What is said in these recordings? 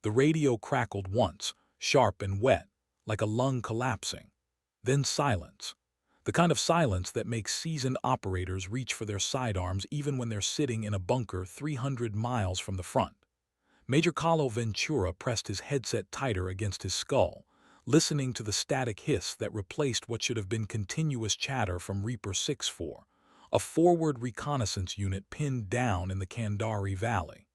The radio crackled once, sharp and wet, like a lung collapsing. Then silence. The kind of silence that makes seasoned operators reach for their sidearms even when they're sitting in a bunker 300 miles from the front. Major Carlo Ventura pressed his headset tighter against his skull, listening to the static hiss that replaced what should have been continuous chatter from Reaper 64, a forward reconnaissance unit pinned down in the Kandari Valley.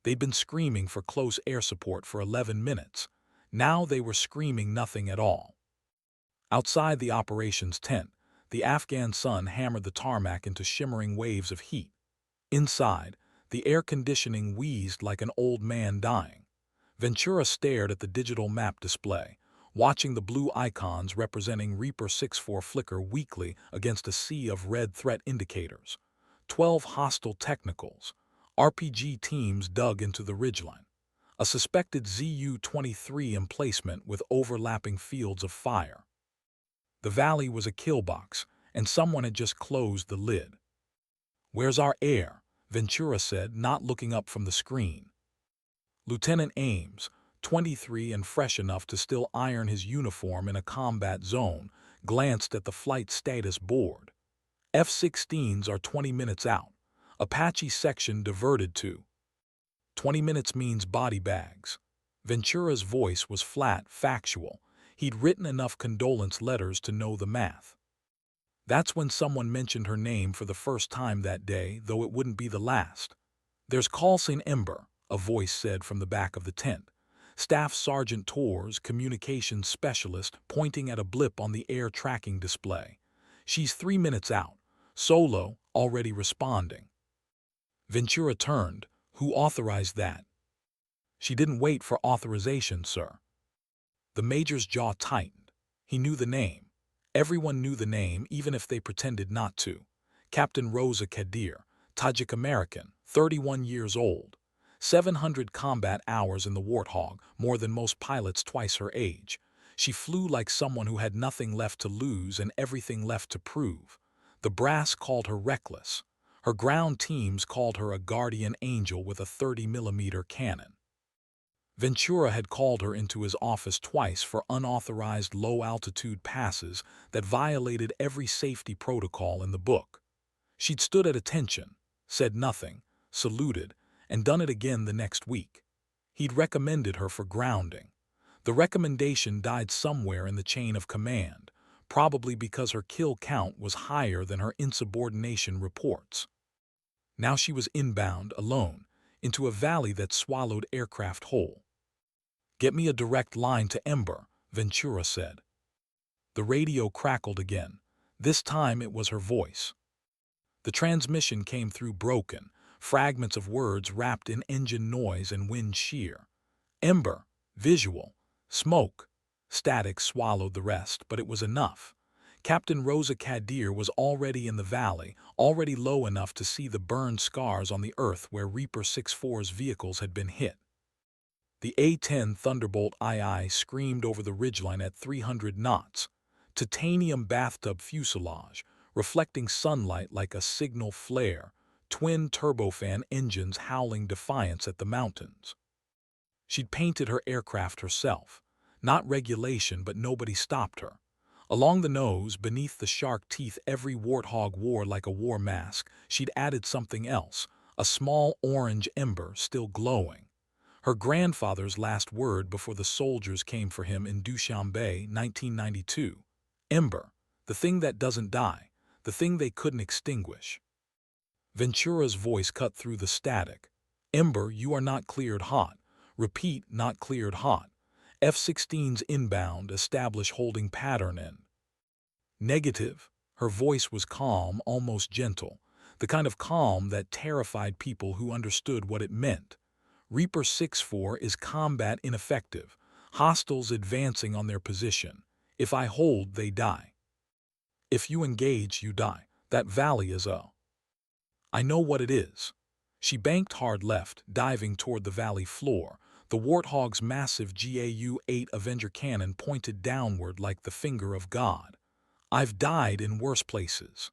They'd been screaming for close air support for 11 minutes. Now they were screaming nothing at all. Outside the operations tent, the Afghan sun hammered the tarmac into shimmering waves of heat. Inside, the air conditioning wheezed like an old man dying. Ventura stared at the digital map display, watching the blue icons representing Reaper 64 flicker weakly against a sea of red threat indicators. 12 hostile technicals, RPG teams dug into the ridgeline. A suspected ZU-23 emplacement with overlapping fields of fire. The valley was a kill box, and someone had just closed the lid. "Where's our air?" Ventura said, not looking up from the screen. Lieutenant Ames, 23 and fresh enough to still iron his uniform in a combat zone, glanced at the flight status board. F-16s are 20 minutes out. Apache section diverted to. 20 minutes means body bags. Ventura's voice was flat, factual. He'd written enough condolence letters to know the math. That's when someone mentioned her name for the first time that day, though it wouldn't be the last. "There's Colson Ember," a voice said from the back of the tent. Staff Sergeant Torres, communications specialist, pointing at a blip on the air tracking display. "She's 3 minutes out. Solo, already responding." Ventura turned. "Who authorized that?" "She didn't wait for authorization, sir." The major's jaw tightened. He knew the name. Everyone knew the name, even if they pretended not to. Captain Rosa Kadir, Tajik-American, 31 years old. 700 combat hours in the Warthog, more than most pilots twice her age. She flew like someone who had nothing left to lose and everything left to prove. The brass called her reckless. Her ground teams called her a guardian angel with a 30mm cannon. Ventura had called her into his office twice for unauthorized low-altitude passes that violated every safety protocol in the book. She'd stood at attention, said nothing, saluted, and done it again the next week. He'd recommended her for grounding. The recommendation died somewhere in the chain of command, probably because her kill count was higher than her insubordination reports. Now she was inbound, alone, into a valley that swallowed aircraft whole. "Get me a direct line to Ember," Ventura said. The radio crackled again. This time it was her voice. The transmission came through broken, fragments of words wrapped in engine noise and wind shear. "Ember, visual, smoke." Static swallowed the rest, but it was enough. Captain Rosa Kadir was already in the valley, already low enough to see the burned scars on the earth where Reaper 64's vehicles had been hit. The A-10 Thunderbolt II screamed over the ridgeline at 300 knots. Titanium bathtub fuselage, reflecting sunlight like a signal flare, twin turbofan engines howling defiance at the mountains. She'd painted her aircraft herself. Not regulation, but nobody stopped her. Along the nose, beneath the shark teeth every warthog wore like a war mask, she'd added something else, a small orange ember still glowing. Her grandfather's last word before the soldiers came for him in Dushanbe, 1992. "Ember, the thing that doesn't die, the thing they couldn't extinguish." Ventura's voice cut through the static. "Ember, you are not cleared hot. Repeat, not cleared hot. F-16s inbound, establish holding pattern in." "Negative." Her voice was calm, almost gentle, the kind of calm that terrified people who understood what it meant. "Reaper 64 is combat ineffective, hostiles advancing on their position. If I hold, they die. If you engage, you die. That valley is a—" "I know what it is." She banked hard left, diving toward the valley floor. The Warthog's massive GAU-8 Avenger cannon pointed downward like the finger of God. "I've died in worse places."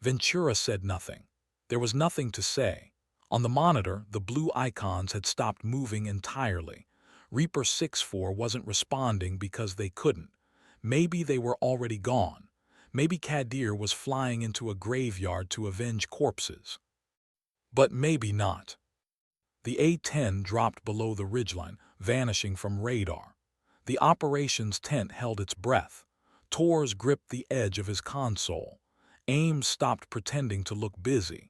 Ventura said nothing. There was nothing to say. On the monitor, the blue icons had stopped moving entirely. Reaper 6-4 wasn't responding because they couldn't. Maybe they were already gone. Maybe Kadir was flying into a graveyard to avenge corpses. But maybe not. The A-10 dropped below the ridgeline, vanishing from radar. The operations tent held its breath. Tors gripped the edge of his console. Ames stopped pretending to look busy.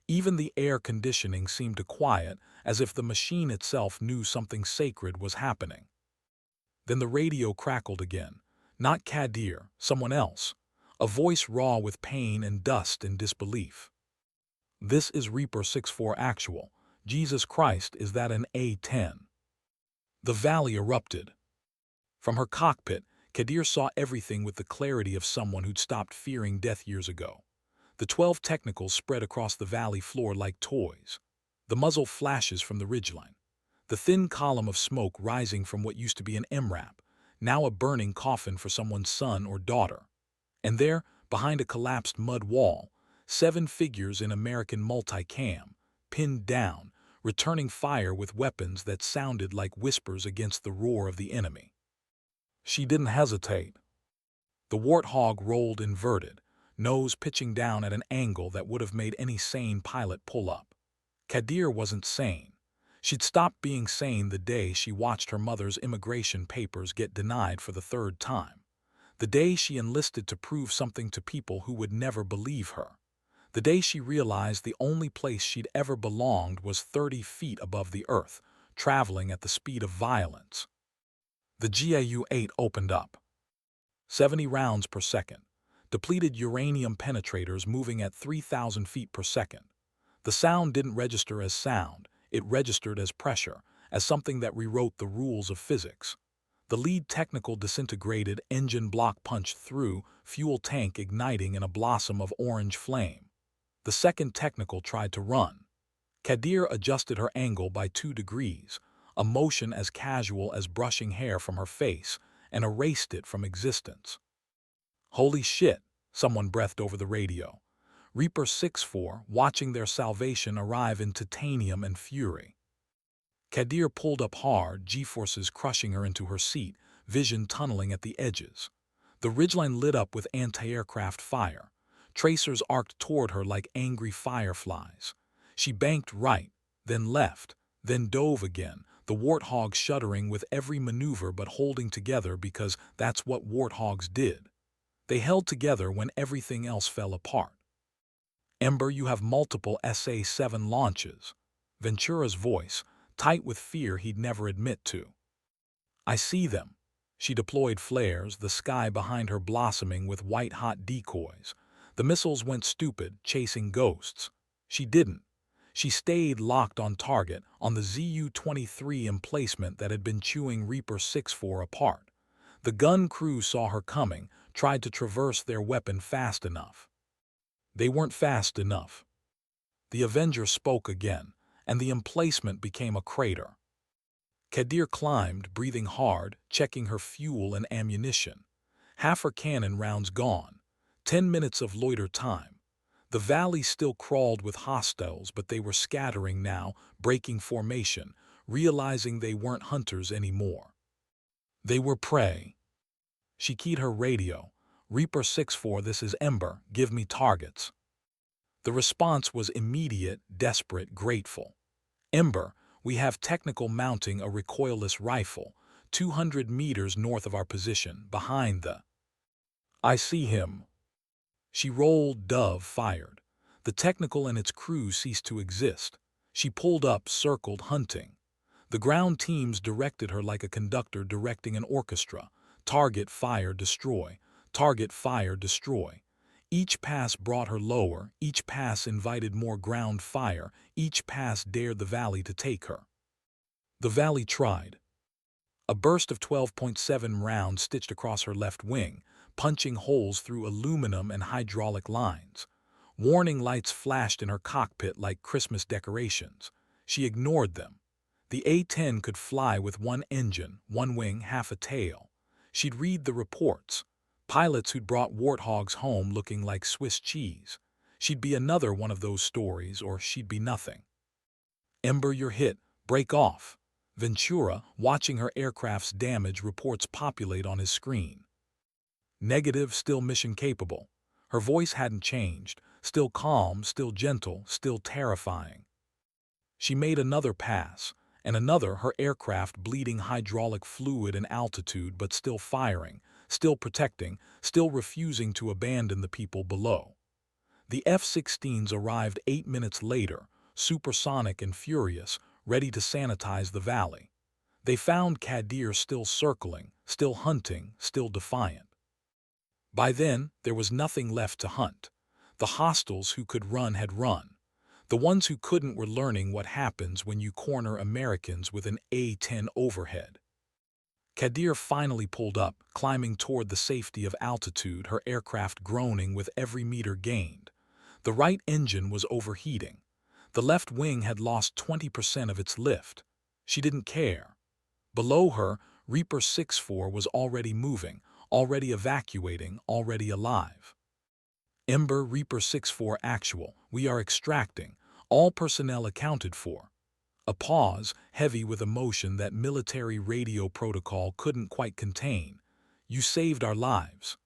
Even the air conditioning seemed to quiet, as if the machine itself knew something sacred was happening. Then the radio crackled again. Not Kadir, someone else. A voice raw with pain and dust and disbelief. "This is Reaper 6-4 actual. Jesus Christ, is that an A-10? The valley erupted. From her cockpit, Kadir saw everything with the clarity of someone who'd stopped fearing death years ago. The 12 technicals spread across the valley floor like toys. The muzzle flashes from the ridgeline. The thin column of smoke rising from what used to be an MRAP, now a burning coffin for someone's son or daughter. And there, behind a collapsed mud wall, 7 figures in American multicam, pinned down, returning fire with weapons that sounded like whispers against the roar of the enemy. She didn't hesitate. The warthog rolled inverted, nose pitching down at an angle that would have made any sane pilot pull up. Kadir wasn't sane. She'd stopped being sane the day she watched her mother's immigration papers get denied for the 3rd time. The day she enlisted to prove something to people who would never believe her. The day she realized the only place she'd ever belonged was 30 feet above the earth, traveling at the speed of violence. The GAU-8 opened up. 70 rounds per second. Depleted uranium penetrators moving at 3,000 feet per second. The sound didn't register as sound, it registered as pressure, as something that rewrote the rules of physics. The lead technical disintegrated, engine block punched through, fuel tank igniting in a blossom of orange flame. The second technical tried to run. Kadir adjusted her angle by 2 degrees, a motion as casual as brushing hair from her face, and erased it from existence. "Holy shit," someone breathed over the radio. Reaper 6-4, watching their salvation arrive in titanium and fury. Kadir pulled up hard, G-forces crushing her into her seat, vision tunneling at the edges. The ridgeline lit up with anti-aircraft fire. Tracers arced toward her like angry fireflies. She banked right, then left, then dove again, the warthog shuddering with every maneuver but holding together because that's what warthogs did. They held together when everything else fell apart. "Ember, you have multiple SA-7 launches." Ventura's voice, tight with fear he'd never admit to. "I see them." She deployed flares, the sky behind her blossoming with white-hot decoys. The missiles went stupid, chasing ghosts. She didn't. She stayed locked on target, on the ZU-23 emplacement that had been chewing Reaper 6-4 apart. The gun crew saw her coming, tried to traverse their weapon fast enough. They weren't fast enough. The Avenger spoke again, and the emplacement became a crater. Kadir climbed, breathing hard, checking her fuel and ammunition. Half her cannon rounds gone. 10 minutes of loiter time. The valley still crawled with hostiles, but they were scattering now, breaking formation, realizing they weren't hunters anymore. They were prey. She keyed her radio. "Reaper 6-4, this is Ember, give me targets." The response was immediate, desperate, grateful. "Ember, we have technical mounting a recoilless rifle, 200 meters north of our position, behind the—" "I see him." She rolled, Dove fired. The technical and its crew ceased to exist. She pulled up, circled, hunting. The ground teams directed her like a conductor directing an orchestra. Target, fire, destroy. Target, fire, destroy. Each pass brought her lower, each pass invited more ground fire, each pass dared the valley to take her. The valley tried. A burst of 12.7 rounds stitched across her left wing, punching holes through aluminum and hydraulic lines. Warning lights flashed in her cockpit like Christmas decorations. She ignored them. The A-10 could fly with one engine, one wing, half a tail. She'd read the reports. Pilots who'd brought warthogs home looking like Swiss cheese. She'd be another one of those stories, or she'd be nothing. Ember, you're hit. Break off. Ventura, watching her aircraft's damage reports populate on his screen. Negative, still mission capable. Her voice hadn't changed. Still calm, still gentle, still terrifying. She made another pass, and another, her aircraft bleeding hydraulic fluid and altitude but still firing, still protecting, still refusing to abandon the people below. The F-16s arrived 8 minutes later, supersonic and furious, ready to sanitize the valley. They found Kadir still circling, still hunting, still defiant. By then, there was nothing left to hunt. The hostiles who could run had run. The ones who couldn't were learning what happens when you corner Americans with an A-10 overhead. Kadir finally pulled up, climbing toward the safety of altitude, her aircraft groaning with every meter gained. The right engine was overheating. The left wing had lost 20% of its lift. She didn't care. Below her, Reaper 64 was already moving, already evacuating, already alive. Ember, Reaper 64 actual, we are extracting, all personnel accounted for. A pause, heavy with emotion that military radio protocol couldn't quite contain. You saved our lives.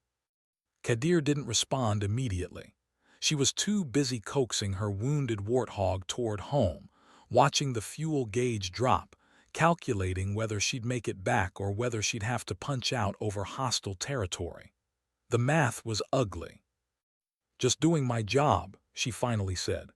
Kadir didn't respond immediately. She was too busy coaxing her wounded warthog toward home, watching the fuel gauge drop, calculating whether she'd make it back or whether she'd have to punch out over hostile territory. The math was ugly. Just doing my job, she finally said.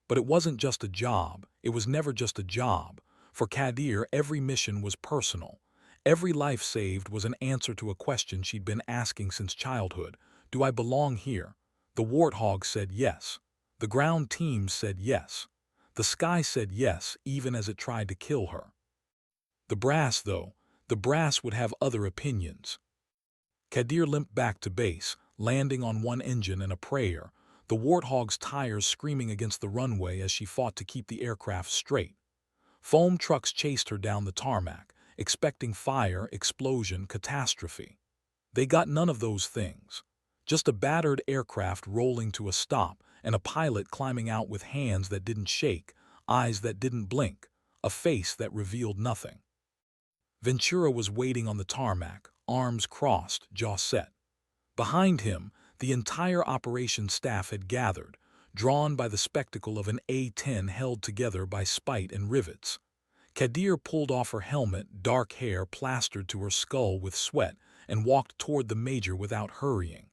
But it wasn't just a job. It was never just a job. For Kadir, every mission was personal. Every life saved was an answer to a question she'd been asking since childhood. Do I belong here? The warthog said yes. The ground teams said yes. The sky said yes, even as it tried to kill her. The brass, though, the brass would have other opinions. Kadir limped back to base, landing on one engine and a prayer, the warthog's tires screaming against the runway as she fought to keep the aircraft straight. Foam trucks chased her down the tarmac, expecting fire, explosion, catastrophe. They got none of those things. Just a battered aircraft rolling to a stop and a pilot climbing out with hands that didn't shake, eyes that didn't blink, a face that revealed nothing. Ventura was waiting on the tarmac, arms crossed, jaw set. Behind him, the entire operation staff had gathered, drawn by the spectacle of an A-10 held together by spite and rivets. Kadir pulled off her helmet, dark hair plastered to her skull with sweat, and walked toward the major without hurrying.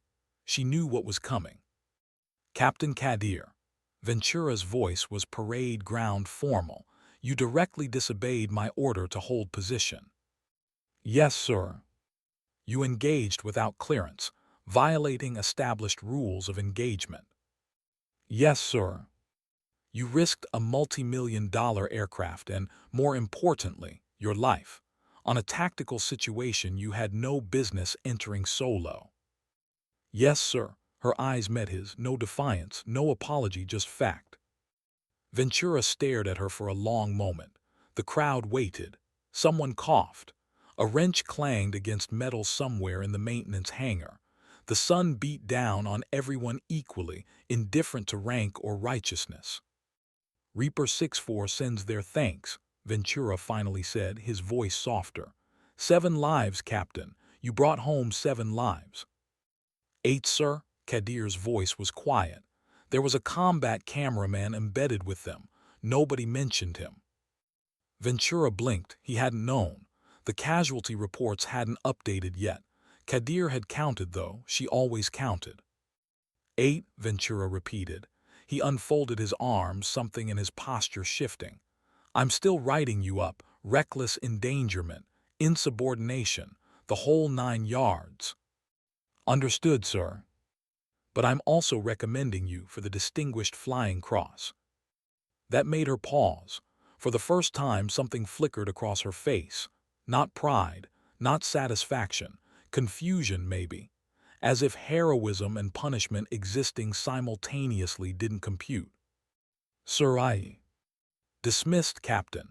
She knew what was coming. Captain Kadir. Ventura's voice was parade ground formal. You directly disobeyed my order to hold position. Yes, sir. You engaged without clearance, violating established rules of engagement. Yes, sir. You risked a multi-million-dollar aircraft and, more importantly, your life, on a tactical situation you had no business entering solo. Yes, sir. Her eyes met his, no defiance, no apology, just fact. Ventura stared at her for a long moment. The crowd waited. Someone coughed. A wrench clanged against metal somewhere in the maintenance hangar. The sun beat down on everyone equally, indifferent to rank or righteousness. Reaper 64 sends their thanks, Ventura finally said, his voice softer. 7 lives, Captain. You brought home 7 lives. 8, sir? Kadir's voice was quiet. There was a combat cameraman embedded with them. Nobody mentioned him. Ventura blinked. He hadn't known. The casualty reports hadn't updated yet. Kadir had counted, though. She always counted. 8, Ventura repeated. He unfolded his arms, something in his posture shifting. I'm still writing you up. Reckless endangerment, insubordination, the whole 9 yards. Understood, sir. But I'm also recommending you for the Distinguished Flying Cross. That made her pause. For the first time, something flickered across her face. Not pride, not satisfaction, confusion maybe, as if heroism and punishment existing simultaneously didn't compute. Sir, I dismissed, Captain.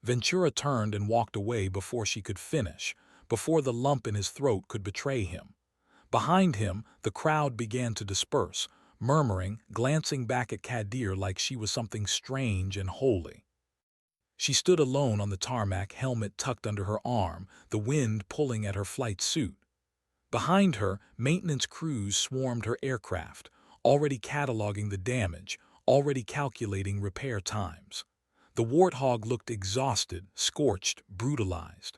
Ventura turned and walked away before she could finish, before the lump in his throat could betray him. Behind him, the crowd began to disperse, murmuring, glancing back at Kadir like she was something strange and holy. She stood alone on the tarmac, helmet tucked under her arm, the wind pulling at her flight suit. Behind her, maintenance crews swarmed her aircraft, already cataloging the damage, already calculating repair times. The Warthog looked exhausted, scorched, brutalized.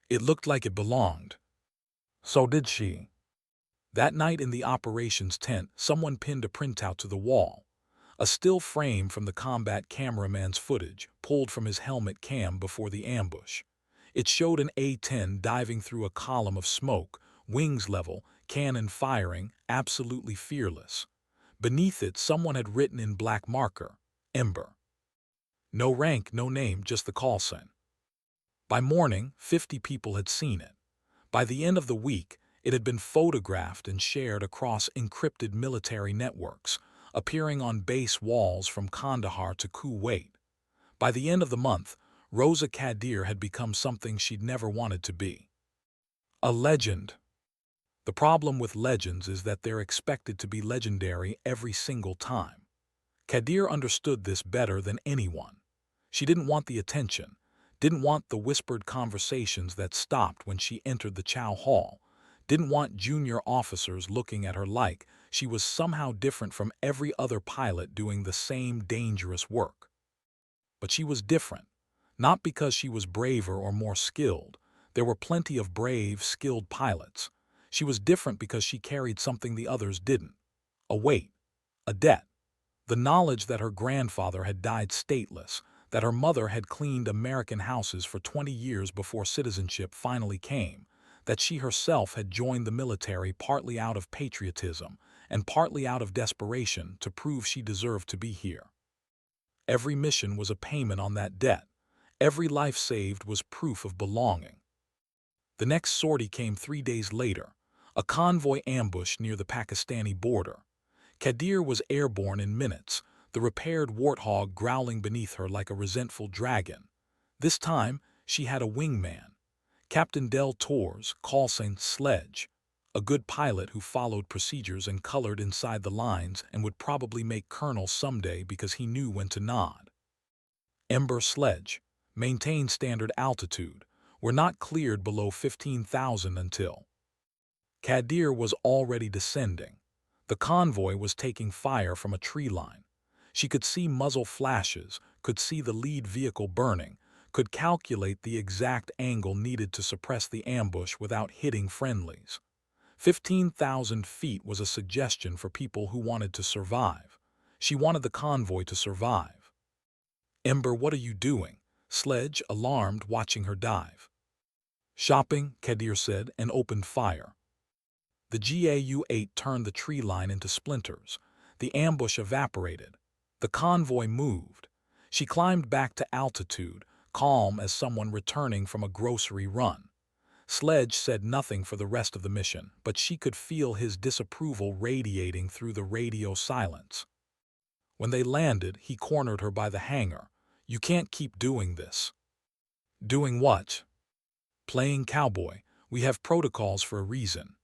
It looked like it belonged. So did she. That night in the operations tent, someone pinned a printout to the wall. A still frame from the combat cameraman's footage, pulled from his helmet cam before the ambush. It showed an A-10 diving through a column of smoke, wings level, cannon firing, absolutely fearless. Beneath it, someone had written in black marker, Ember. No rank, no name, just the call sign. By morning, 50 people had seen it. By the end of the week, it had been photographed and shared across encrypted military networks, appearing on base walls from Kandahar to Kuwait. By the end of the month, Rosa Kadir had become something she'd never wanted to be. A legend. The problem with legends is that they're expected to be legendary every single time. Kadir understood this better than anyone. She didn't want the attention, didn't want the whispered conversations that stopped when she entered the chow hall, didn't want junior officers looking at her like she was somehow different from every other pilot doing the same dangerous work. But she was different, not because she was braver or more skilled. There were plenty of brave, skilled pilots. She was different because she carried something the others didn't. A weight, a debt. The knowledge that her grandfather had died stateless, that her mother had cleaned American houses for 20 years before citizenship finally came, that she herself had joined the military partly out of patriotism and partly out of desperation to prove she deserved to be here. Every mission was a payment on that debt. Every life saved was proof of belonging. The next sortie came 3 days later, a convoy ambush near the Pakistani border. Kadir was airborne in minutes, the repaired Warthog growling beneath her like a resentful dragon. This time, she had a wingman. Captain Del Torres, call sign Sledge, a good pilot who followed procedures and colored inside the lines and would probably make colonel someday because he knew when to nod. Ember Sledge, maintain standard altitude, were not cleared below 15,000 until. Kadir was already descending. The convoy was taking fire from a tree line. She could see muzzle flashes, could see the lead vehicle burning, could calculate the exact angle needed to suppress the ambush without hitting friendlies. 15,000 feet was a suggestion for people who wanted to survive. She wanted the convoy to survive. Ember, what are you doing? Sledge, alarmed, watching her dive. Shopping, Kadir said, and opened fire. The GAU-8 turned the tree line into splinters. The ambush evaporated. The convoy moved. She climbed back to altitude, calm as someone returning from a grocery run. Sledge said nothing for the rest of the mission, but she could feel his disapproval radiating through the radio silence. When they landed, he cornered her by the hangar. You can't keep doing this. Doing what? Playing cowboy. We have protocols for a reason.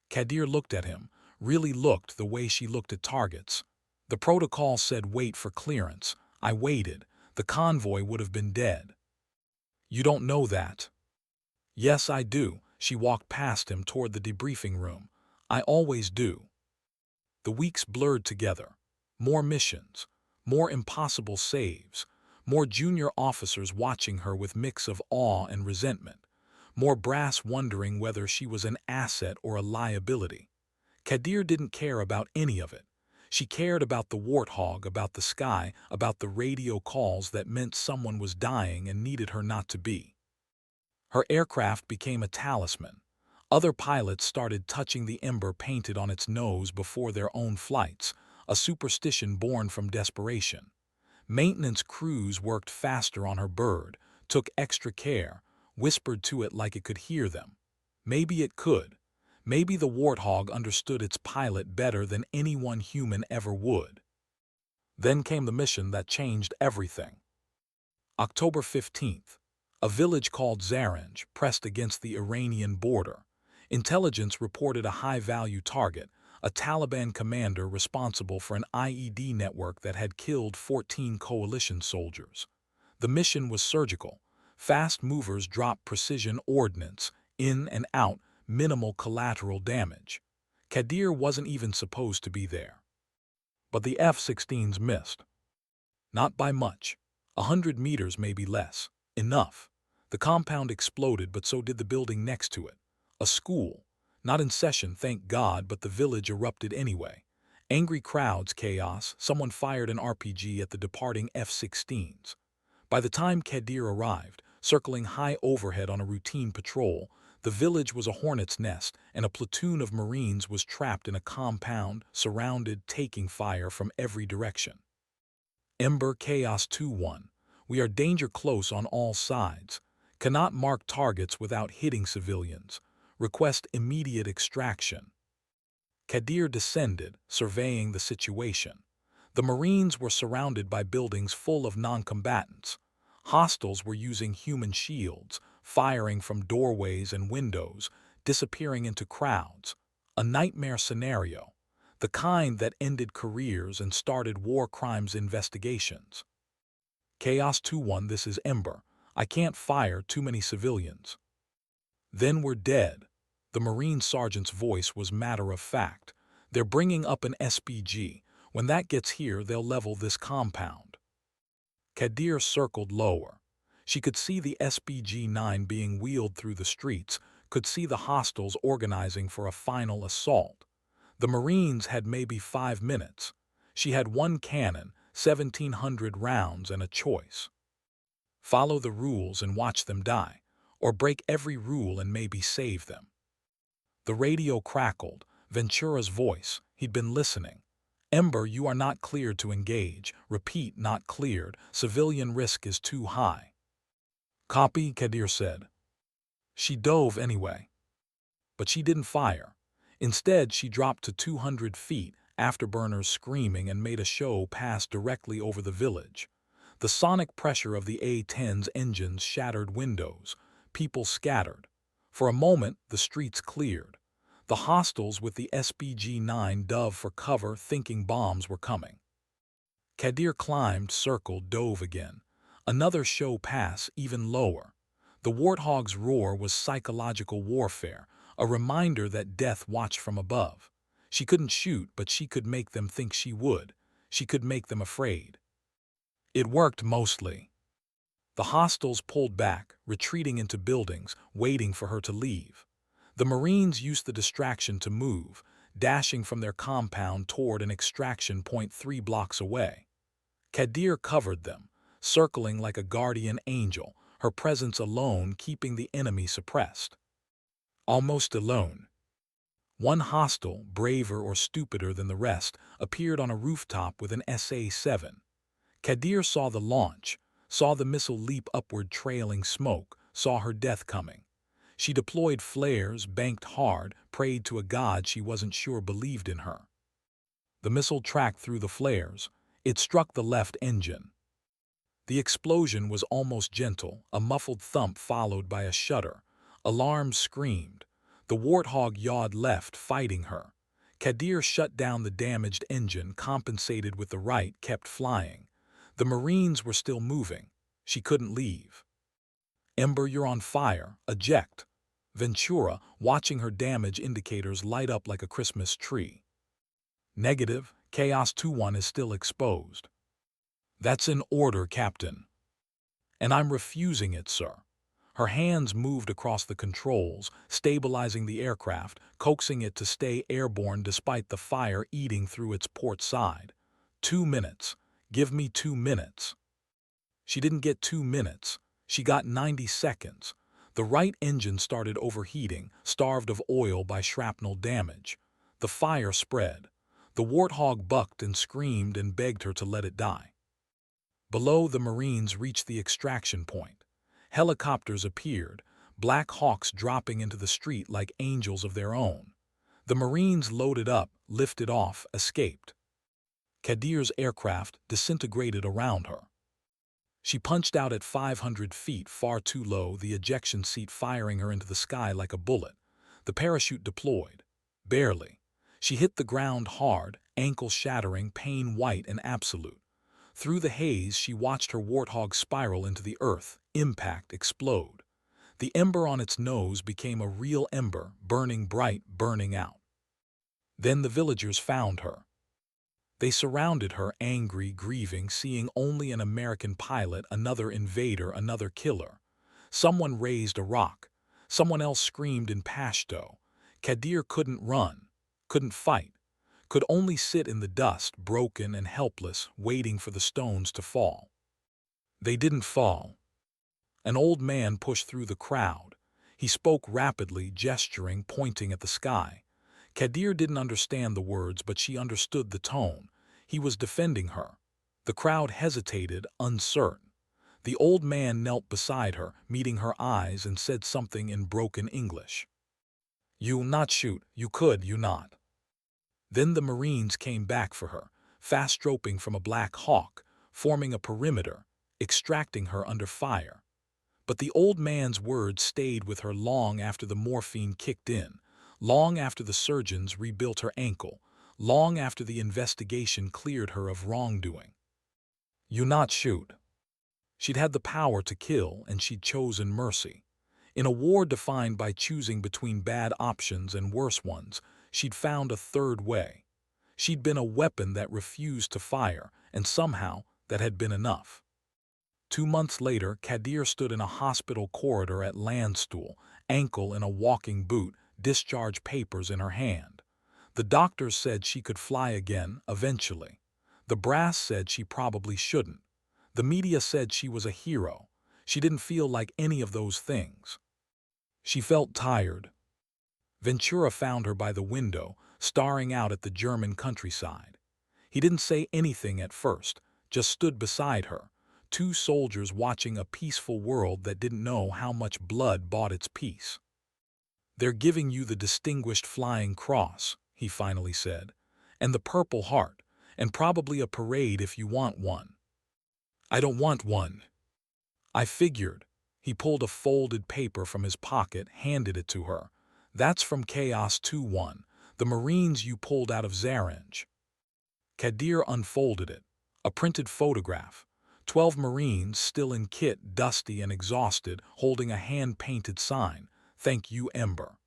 Kadir looked at him, really looked the way she looked at targets. The protocol said wait for clearance. I waited. The convoy would have been dead. You don't know that. Yes, I do. She walked past him toward the debriefing room. I always do. The weeks blurred together. More missions, more impossible saves, more junior officers watching her with mix of awe and resentment, more brass wondering whether she was an asset or a liability. Kadir didn't care about any of it. She cared about the Warthog, about the sky, about the radio calls that meant someone was dying and needed her not to be. Her aircraft became a talisman. Other pilots started touching the ember painted on its nose before their own flights, a superstition born from desperation. Maintenance crews worked faster on her bird, took extra care, whispered to it like it could hear them. Maybe it could. Maybe the Warthog understood its pilot better than anyone human ever would. Then came the mission that changed everything. October 15th. A village called Zaranj pressed against the Iranian border. Intelligence reported a high-value target, a Taliban commander responsible for an IED network that had killed 14 coalition soldiers. The mission was surgical. Fast movers dropped precision ordnance, in and out, minimal collateral damage. Kadir wasn't even supposed to be there. But the F-16s missed. Not by much. 100 meters, maybe less. Enough. The compound exploded, but so did the building next to it. A school. Not in session, thank God, but the village erupted anyway. Angry crowds, chaos, someone fired an RPG at the departing F-16s. By the time Kadir arrived, circling high overhead on a routine patrol, the village was a hornet's nest, and a platoon of Marines was trapped in a compound, surrounded, taking fire from every direction. Ember Chaos 2-1. We are danger close on all sides. Cannot mark targets without hitting civilians. Request immediate extraction. Kadir descended, surveying the situation. The Marines were surrounded by buildings full of non-combatants. Hostiles were using human shields, firing from doorways and windows, disappearing into crowds. A nightmare scenario, the kind that ended careers and started war crimes investigations. Chaos 2-1, this is Ember. I can't fire too many civilians. Then we're dead. The Marine sergeant's voice was matter of fact. They're bringing up an SPG. When that gets here, they'll level this compound. Kadir circled lower. She could see the SPG-9 being wheeled through the streets, could see the hostiles organizing for a final assault. The Marines had maybe 5 minutes. She had one cannon, 1,700 rounds, and a choice. Follow the rules and watch them die, or break every rule and maybe save them. The radio crackled, Ventura's voice. He'd been listening. Ember, you are not cleared to engage. Repeat, not cleared. Civilian risk is too high. Copy, Kadir said. She dove anyway. But she didn't fire. Instead, she dropped to 200 feet, afterburners screaming, and made a show pass directly over the village. The sonic pressure of the A-10's engines shattered windows. People scattered. For a moment, the streets cleared. The hostiles with the SPG-9 dove for cover, thinking bombs were coming. Kadir climbed, circled, dove again. Another show pass, even lower. The warthog's roar was psychological warfare, a reminder that death watched from above. She couldn't shoot, but she could make them think she would. She could make them afraid. It worked mostly. The hostiles pulled back, retreating into buildings, waiting for her to leave. The Marines used the distraction to move, dashing from their compound toward an extraction point 3 blocks away. Kadir covered them, circling like a guardian angel, her presence alone keeping the enemy suppressed. Almost alone. One hostile, braver or stupider than the rest, appeared on a rooftop with an SA-7. Kadir saw the launch, saw the missile leap upward trailing smoke, saw her death coming. She deployed flares, banked hard, prayed to a god she wasn't sure believed in her. The missile tracked through the flares. It struck the left engine. The explosion was almost gentle, a muffled thump followed by a shudder. Alarms screamed. The warthog yawed left, fighting her. Kadir shut down the damaged engine, compensated with the right, kept flying. The Marines were still moving. She couldn't leave. Ember, you're on fire. Eject. Ventura, watching her damage indicators light up like a Christmas tree. Negative, Chaos 2-1 is still exposed. That's in order, Captain. And I'm refusing it, sir. Her hands moved across the controls, stabilizing the aircraft, coaxing it to stay airborne despite the fire eating through its port side. 2 minutes. Give me 2 minutes. She didn't get 2 minutes. She got 90 seconds. The right engine started overheating, starved of oil by shrapnel damage. The fire spread. The warthog bucked and screamed and begged her to let it die. Below, the Marines reached the extraction point. Helicopters appeared, Black Hawks dropping into the street like angels of their own. The Marines loaded up, lifted off, escaped. Kadir's aircraft disintegrated around her. She punched out at 500 feet, far too low, the ejection seat firing her into the sky like a bullet. The parachute deployed. Barely. She hit the ground hard, ankle-shattering, pain-white and absolute. Through the haze, she watched her warthog spiral into the earth, impact, explode. The ember on its nose became a real ember, burning bright, burning out. Then the villagers found her. They surrounded her, angry, grieving, seeing only an American pilot, another invader, another killer. Someone raised a rock. Someone else screamed in Pashto. Kadir couldn't run, couldn't fight, could only sit in the dust, broken and helpless, waiting for the stones to fall. They didn't fall. An old man pushed through the crowd. He spoke rapidly, gesturing, pointing at the sky. Kadir didn't understand the words, but she understood the tone. He was defending her. The crowd hesitated, uncertain. The old man knelt beside her, meeting her eyes, and said something in broken English. "You'll not shoot. You could, you not." Then the Marines came back for her, fast-roping from a Black Hawk, forming a perimeter, extracting her under fire. But the old man's words stayed with her long after the morphine kicked in, long after the surgeons rebuilt her ankle, long after the investigation cleared her of wrongdoing. "You not shoot." She'd had the power to kill, and she'd chosen mercy. In a war defined by choosing between bad options and worse ones, she'd found a third way. She'd been a weapon that refused to fire, and somehow that had been enough. 2 months later, Kadir stood in a hospital corridor at Landstuhl, ankle in a walking boot, discharge papers in her hand. The doctors said she could fly again, eventually. The brass said she probably shouldn't. The media said she was a hero. She didn't feel like any of those things. She felt tired. Ventura found her by the window, staring out at the German countryside. He didn't say anything at first, just stood beside her. Two soldiers watching a peaceful world that didn't know how much blood bought its peace. "They're giving you the Distinguished Flying Cross," he finally said, "and the Purple Heart, and probably a parade if you want one." "I don't want one." "I figured." He pulled a folded paper from his pocket, handed it to her. "That's from Chaos 2-1, the Marines you pulled out of Zaranj." Kadir unfolded it. A printed photograph. 12 Marines, still in kit, dusty and exhausted, holding a hand-painted sign, "Thank you, Ember."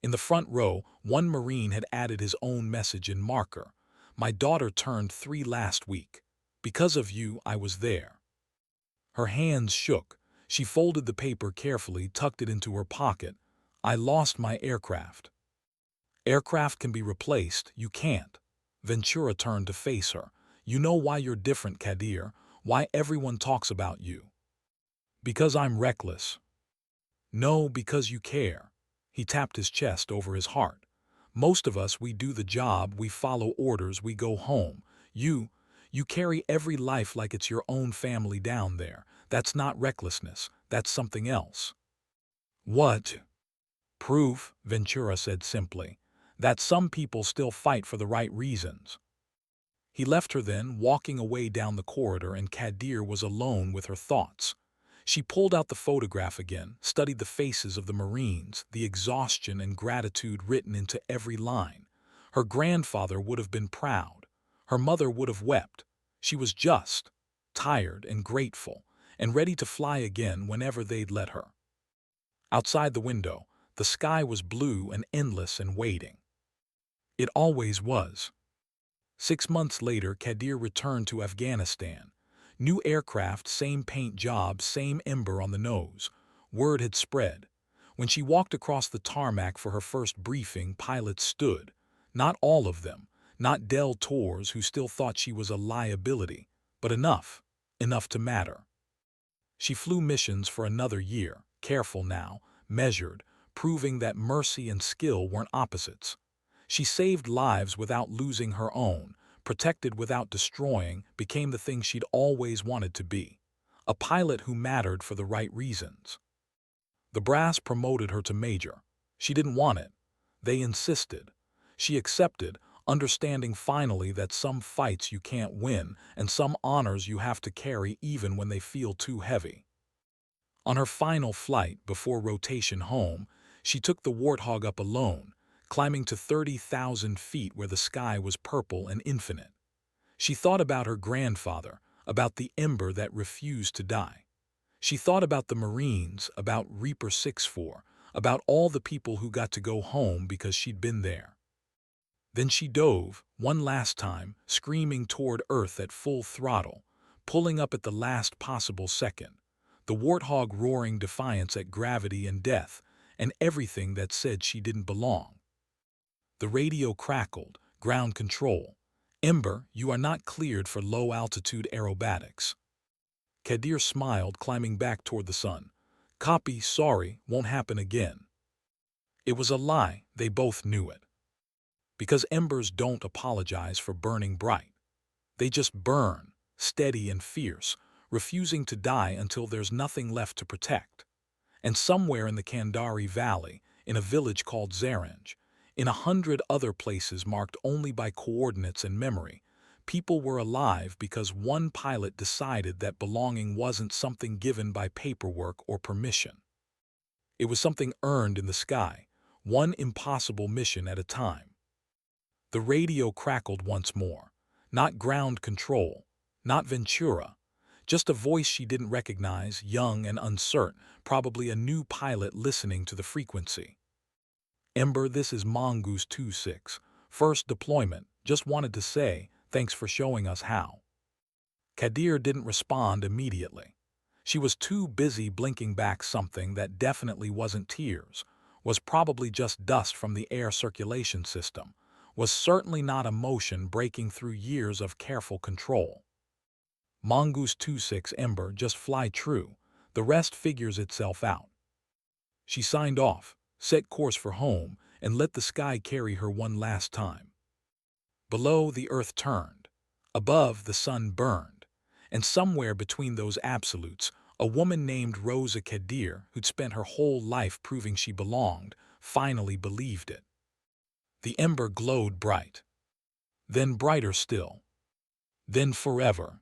In the front row, one Marine had added his own message in marker. "My daughter turned 3 last week. Because of you, I was there." Her hands shook. She folded the paper carefully, tucked it into her pocket. "I lost my aircraft." "Aircraft can be replaced, you can't." Ventura turned to face her. "You know why you're different, Kadir? Why everyone talks about you?" "Because I'm reckless." "No, because you care." He tapped his chest over his heart. "Most of us, we do the job, we follow orders, we go home. You carry every life like it's your own family down there. That's not recklessness, that's something else." "What?" "Proof," Ventura said simply, "that some people still fight for the right reasons." He left her then, walking away down the corridor, and Kadir was alone with her thoughts. She pulled out the photograph again, studied the faces of the Marines, the exhaustion and gratitude written into every line. Her grandfather would have been proud. Her mother would have wept. She was just, tired and grateful, and ready to fly again whenever they'd let her. Outside the window, the sky was blue and endless and waiting. It always was. 6 months later, Kadir returned to Afghanistan. New aircraft, same paint job, same ember on the nose. Word had spread. When she walked across the tarmac for her first briefing, pilots stood. Not all of them, not Del Tors, who still thought she was a liability, but enough to matter. She flew missions for another year, careful now, measured, proving that mercy and skill weren't opposites. She saved lives without losing her own, protected without destroying, became the thing she'd always wanted to be. A pilot who mattered for the right reasons. The brass promoted her to major. She didn't want it. They insisted. She accepted, understanding finally that some fights you can't win and some honors you have to carry even when they feel too heavy. On her final flight, before rotation home, she took the Warthog up alone, climbing to 30,000 feet where the sky was purple and infinite. She thought about her grandfather, about the ember that refused to die. She thought about the Marines, about Reaper 64, about all the people who got to go home because she'd been there. Then she dove, one last time, screaming toward Earth at full throttle, pulling up at the last possible second, the warthog roaring defiance at gravity and death, and everything that said she didn't belong. The radio crackled, ground control. Ember, you are not cleared for low-altitude aerobatics. Kadir smiled, climbing back toward the sun. Copy, sorry, won't happen again. It was a lie, they both knew it. Because embers don't apologize for burning bright. They just burn, steady and fierce, refusing to die until there's nothing left to protect. And somewhere in the Kandari Valley, in a village called Zaranj, in 100 other places marked only by coordinates and memory, people were alive because one pilot decided that belonging wasn't something given by paperwork or permission. It was something earned in the sky, one impossible mission at a time. The radio crackled once more. Not ground control, not Ventura, just a voice she didn't recognize, young and uncertain, probably a new pilot listening to the frequency. Ember, this is Mongoose 26. First deployment, just wanted to say, thanks for showing us how. Kadir didn't respond immediately. She was too busy blinking back something that definitely wasn't tears, was probably just dust from the air circulation system, was certainly not emotion breaking through years of careful control. Mongoose 26 Ember, just fly true, the rest figures itself out. She signed off, set course for home, and let the sky carry her one last time. Below, the earth turned. Above, the sun burned. And somewhere between those absolutes, a woman named Rosa Kadir, who'd spent her whole life proving she belonged, finally believed it. The ember glowed bright. Then brighter still. Then forever.